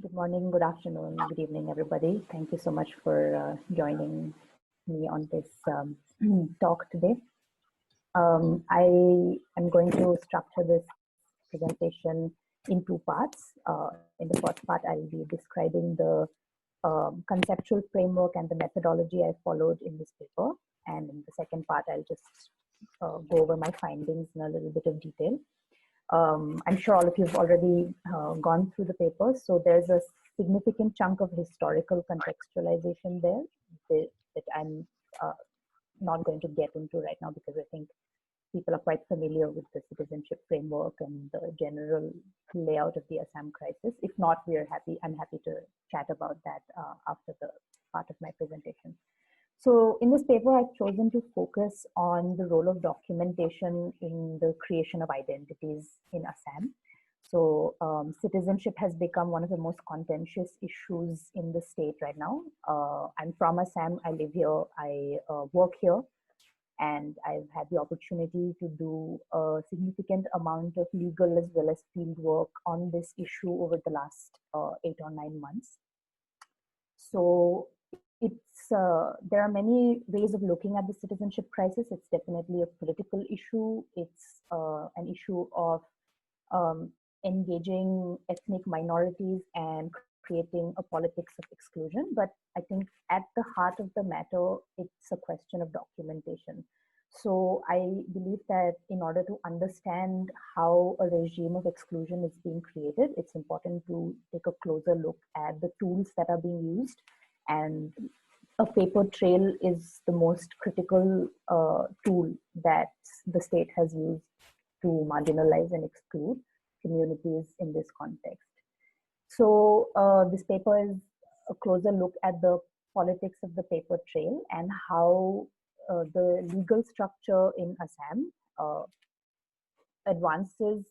Good morning, good afternoon, good evening, everybody. Thank you so much for joining me on this talk today. I am going to structure this presentation in two parts. In the first part, I'll be describing the conceptual framework and the methodology I followed in this paper. And in the second part, I'll just go over my findings in a little bit of detail. I'm sure all of you have already gone through the papers, so there's a significant chunk of historical contextualization there that I'm not going to get into right now because I think people are quite familiar with the citizenship framework and the general layout of the Assam crisis. If not, I'm happy to chat about that after the part of my presentation. So in this paper, I've chosen to focus on the role of documentation in the creation of identities in Assam. So citizenship has become one of the most contentious issues in the state right now. I'm from Assam, I live here, I work here, and I've had the opportunity to do a significant amount of legal as well as field work on this issue over the last 8 or 9 months. So there are many ways of looking at the citizenship crisis. It's definitely a political issue. It's an issue of engaging ethnic minorities and creating a politics of exclusion. But I think at the heart of the matter, it's a question of documentation. So I believe that in order to understand how a regime of exclusion is being created, it's important to take a closer look at the tools that are being used. And a paper trail is the most critical tool that the state has used to marginalize and exclude communities in this context. So this paper is a closer look at the politics of the paper trail and how the legal structure in Assam advances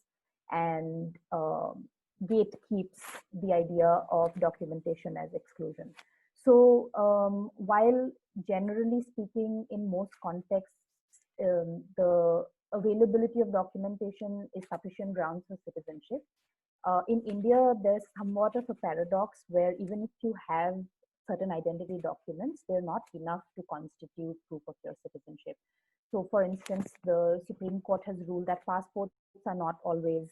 and gatekeeps the idea of documentation as exclusion. So while generally speaking, in most contexts, the availability of documentation is sufficient grounds for citizenship, in India, there's somewhat of a paradox where even if you have certain identity documents, they're not enough to constitute proof of your citizenship. So for instance, the Supreme Court has ruled that passports are not always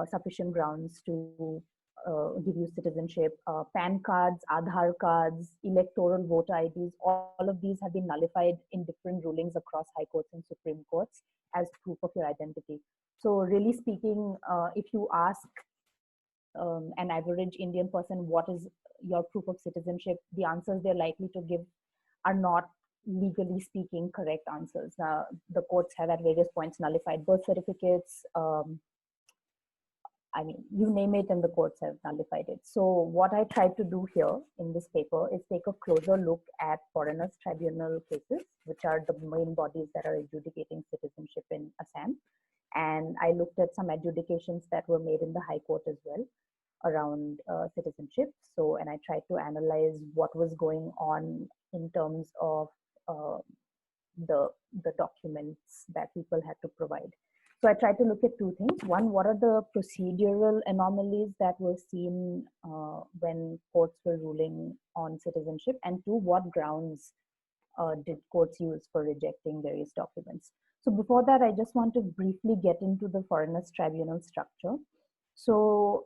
sufficient grounds to give you citizenship. PAN cards, Aadhaar cards, electoral voter IDs, all of these have been nullified in different rulings across high courts and Supreme Courts as proof of your identity. So really speaking, if you ask an average Indian person, what is your proof of citizenship? The answers they're likely to give are not legally speaking correct answers. The courts have at various points nullified birth certificates. I mean, you name it and the courts have nullified it. So what I tried to do here in this paper is take a closer look at foreigners tribunal cases, which are the main bodies that are adjudicating citizenship in Assam. And I looked at some adjudications that were made in the High Court as well around citizenship. So, and I tried to analyze what was going on in terms of the documents that people had to provide. So I tried to look at two things. One, what are the procedural anomalies that were seen when courts were ruling on citizenship? And two, what grounds did courts use for rejecting various documents? So before that, I just want to briefly get into the foreigners tribunal structure. So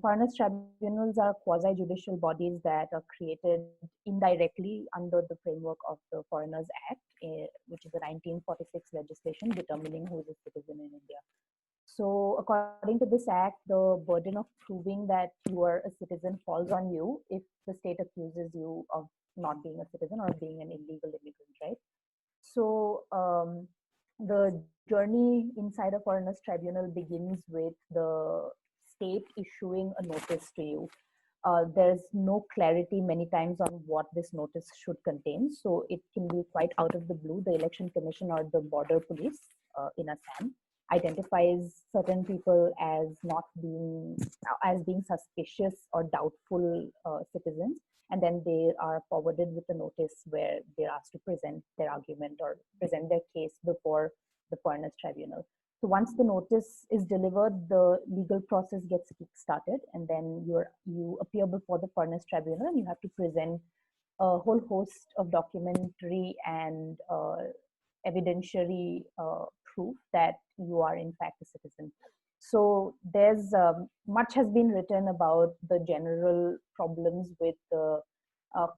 foreigners tribunals are quasi-judicial bodies that are created indirectly under the framework of the Foreigners Act, which is a 1946 legislation determining who is a citizen in India. So according to this act, the burden of proving that you are a citizen falls on you if the state accuses you of not being a citizen or being an illegal immigrant, right? So the journey inside a foreigners tribunal begins with the state issuing a notice to you. There's no clarity many times on what this notice should contain. So it can be quite out of the blue. The election commission or the border police in Assam identifies certain people as being suspicious or doubtful citizens. And then they are forwarded with a notice where they're asked to present their argument or present their case before the foreigners tribunal. So once the notice is delivered, the legal process gets kick-started, and then you appear before the Furnace Tribunal, and you have to present a whole host of documentary and evidentiary proof that you are in fact a citizen. So there's much has been written about the general problems with the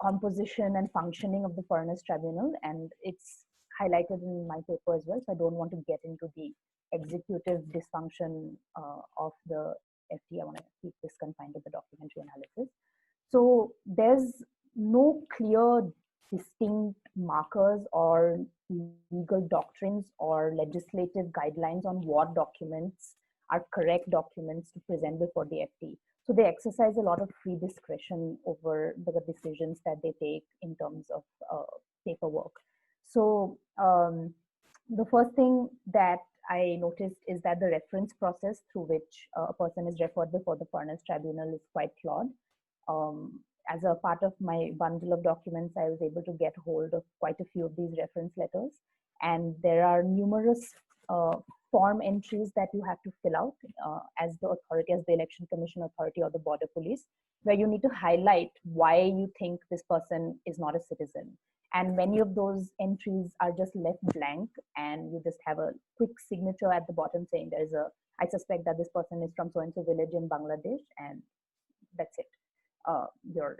composition and functioning of the Furnace Tribunal, and it's highlighted in my paper as well. So I don't want to get into the executive dysfunction of the FT. I want to keep this confined to the documentary analysis. So there's no clear, distinct markers or legal doctrines or legislative guidelines on what documents are correct documents to present before the FT. So they exercise a lot of free discretion over the decisions that they take in terms of paperwork. So the first thing that I noticed is that the reference process through which a person is referred before the Furnace Tribunal is quite flawed. As a part of my bundle of documents, I was able to get hold of quite a few of these reference letters. And there are numerous form entries that you have to fill out as the authority, as the Election Commission authority or the Border Police, where you need to highlight why you think this person is not a citizen. And many of those entries are just left blank, and you just have a quick signature at the bottom saying I suspect that this person is from so-and-so village in Bangladesh, and that's it. You're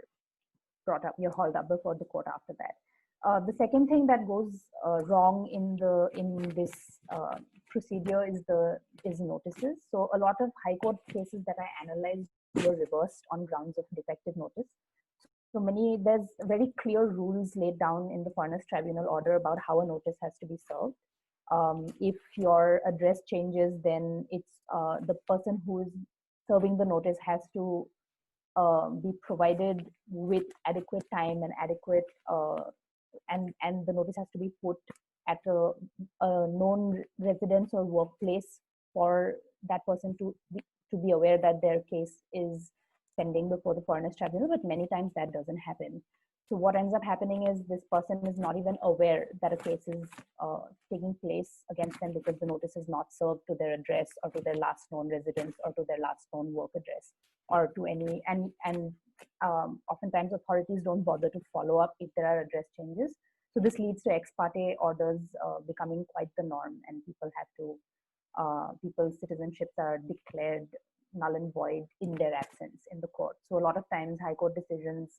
brought up, you're hauled up before the court after that. The second thing that goes wrong in this procedure is notices. So a lot of high court cases that I analyzed were reversed on grounds of defective notice. So there's very clear rules laid down in the Furnace Tribunal order about how a notice has to be served. If your address changes, then it's the person who is serving the notice has to be provided with adequate time and adequate and the notice has to be put at a known residence or workplace for that person to be aware that their case is pending before the Furnace Tribunal, but many times that doesn't happen. So what ends up happening is this person is not even aware that a case is taking place against them because the notice is not served to their address or to their last known residence or to their last known work address or to any, and oftentimes authorities don't bother to follow up if there are address changes. So this leads to ex parte orders becoming quite the norm, and people have to, people's citizenships are declared null and void in their absence in the court. So a lot of times high court decisions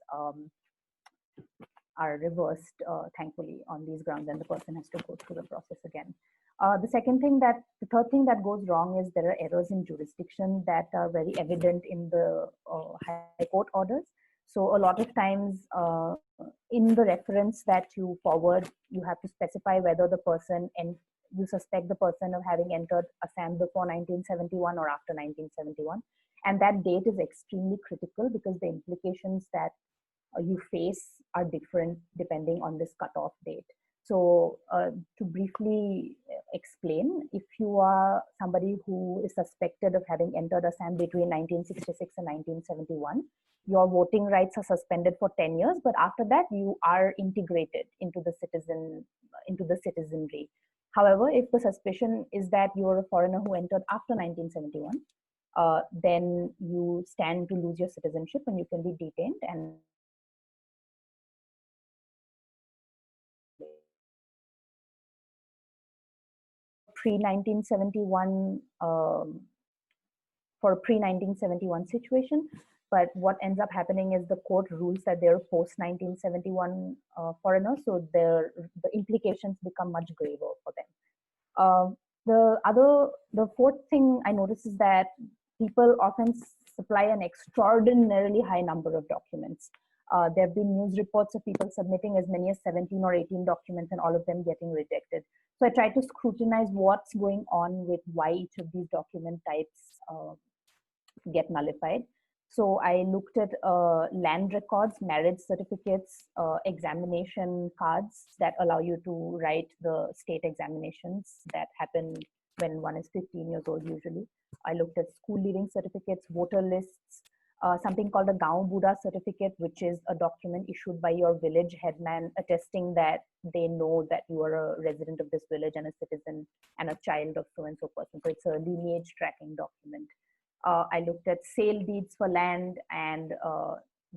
are reversed, thankfully, on these grounds, and the person has to go through the process again. The third thing that goes wrong is there are errors in jurisdiction that are very evident in the high court orders. So a lot of times in the reference that you forward, you have to specify whether the person, and you suspect the person of having entered Assam before 1971 or after 1971. And that date is extremely critical because the implications that you face are different depending on this cutoff date. So to briefly explain, if you are somebody who is suspected of having entered Assam between 1966 and 1971, your voting rights are suspended for 10 years, but after that you are integrated into the citizenry. However, if the suspicion is that you're a foreigner who entered after 1971, then you stand to lose your citizenship and you can be detained and pre-1971 for a pre-1971 situation. But what ends up happening is the court rules that they're post-1971 foreigners, so the implications become much graver for them. The fourth thing I notice is that people often supply an extraordinarily high number of documents. There have been news reports of people submitting as many as 17 or 18 documents and all of them getting rejected. So I try to scrutinize what's going on with why each of these document types get nullified. So I looked at land records, marriage certificates, examination cards that allow you to write the state examinations that happen when one is 15 years old usually. I looked at school leaving certificates, voter lists, something called a Gaon Buddha certificate, which is a document issued by your village headman attesting that they know that you are a resident of this village and a citizen and a child of so-and-so person. So it's a lineage tracking document. I looked at sale deeds for land and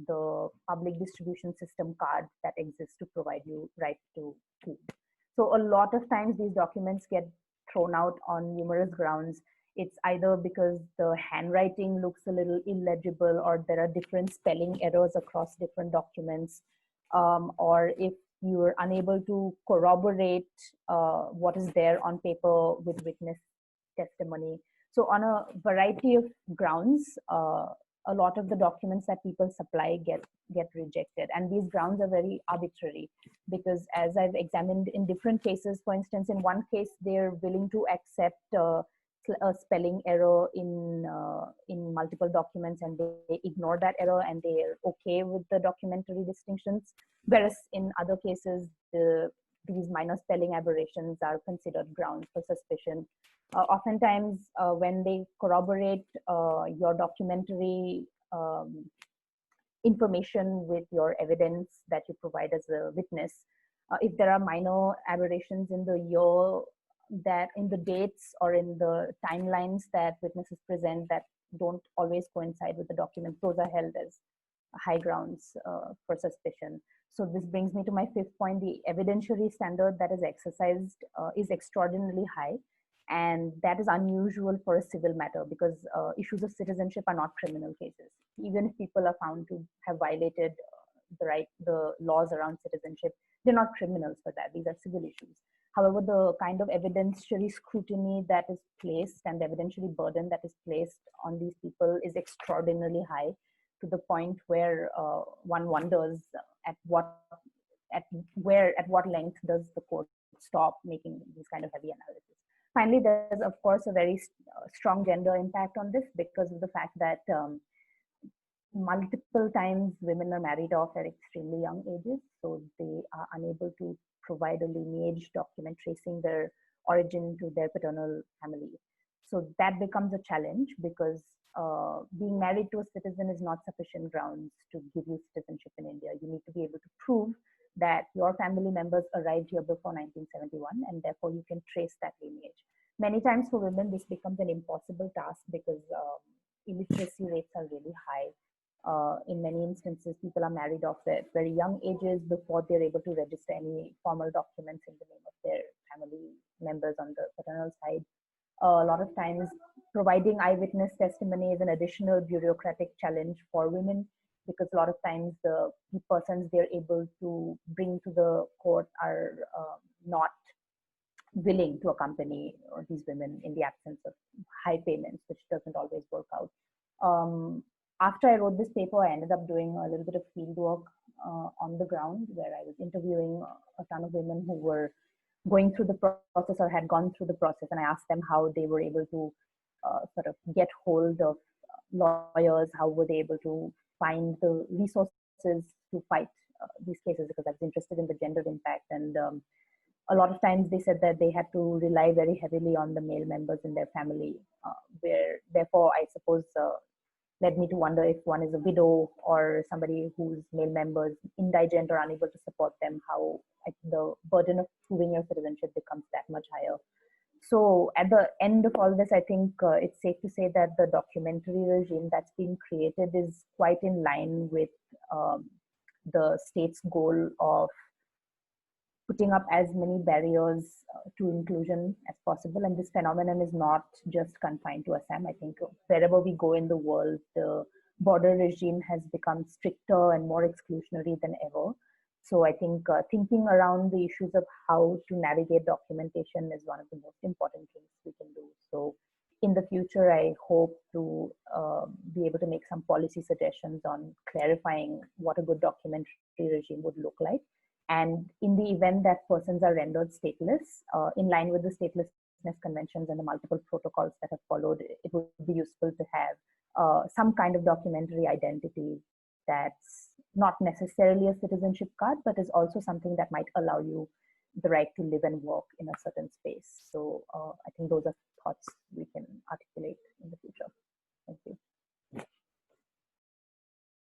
the public distribution system card that exists to provide you right to food. So a lot of times these documents get thrown out on numerous grounds. It's either because the handwriting looks a little illegible, or there are different spelling errors across different documents, or if you're unable to corroborate what is there on paper with witness testimony. So on a variety of grounds, a lot of the documents that people supply get rejected. And these grounds are very arbitrary, because as I've examined in different cases, for instance, in one case, they're willing to accept a spelling error in multiple documents, and they ignore that error and they're okay with the documentary distinctions. Whereas in other cases, these minor spelling aberrations are considered grounds for suspicion. Oftentimes, when they corroborate your documentary information with your evidence that you provide as a witness, if there are minor aberrations in the year, that in the dates or in the timelines that witnesses present that don't always coincide with the document, those are held as high grounds for suspicion. So this brings me to my fifth point. The evidentiary standard that is exercised is extraordinarily high, and that is unusual for a civil matter, because issues of citizenship are not criminal cases. Even if people are found to have violated the laws around citizenship, they're not criminals for that. These are civil issues. However, the kind of evidentiary scrutiny that is placed and the evidentiary burden that is placed on these people is extraordinarily high, to the point where one wonders at what length does the court stop making these kind of heavy analysis. Finally, there's of course a very strong gender impact on this, because of the fact that multiple times women are married off at extremely young ages, so they are unable to provide a lineage document tracing their origin to their paternal family. So that becomes a challenge, because being married to a citizen is not sufficient grounds to give you citizenship in India. You need to be able to prove that your family members arrived here before 1971, and therefore you can trace that lineage. Many times for women, this becomes an impossible task, because illiteracy rates are really high. In many instances, people are married off at very young ages before they're able to register any formal documents in the name of their family members on the paternal side. A lot of times, providing eyewitness testimony is an additional bureaucratic challenge for women, because a lot of times the persons they're able to bring to the court are not willing to accompany these women in the absence of high payments, which doesn't always work out. After I wrote this paper, I ended up doing a little bit of field work on the ground, where I was interviewing a ton of women who were going through the process or had gone through the process, and I asked them how they were able to sort of get hold of lawyers, how were they able to find the resources to fight these cases, because I was interested in the gender impact. And a lot of times they said that they had to rely very heavily on the male members in their family, where therefore I suppose led me to wonder, if one is a widow or somebody whose male members indigent or unable to support them, how the burden of proving your citizenship becomes that much higher. So at the end of all this, I think it's safe to say that the documentary regime that's been created is quite in line with the state's goal of putting up as many barriers to inclusion as possible. And this phenomenon is not just confined to Assam. I think wherever we go in the world, the border regime has become stricter and more exclusionary than ever. So I think thinking around the issues of how to navigate documentation is one of the most important things we can do. So in the future, I hope to be able to make some policy suggestions on clarifying what a good documentary regime would look like. And in the event that persons are rendered stateless, in line with the statelessness conventions and the multiple protocols that have followed, it would be useful to have some kind of documentary identity that's not necessarily a citizenship card, but is also something that might allow you the right to live and work in a certain space. So I think those are thoughts we can articulate in the future. Thank you.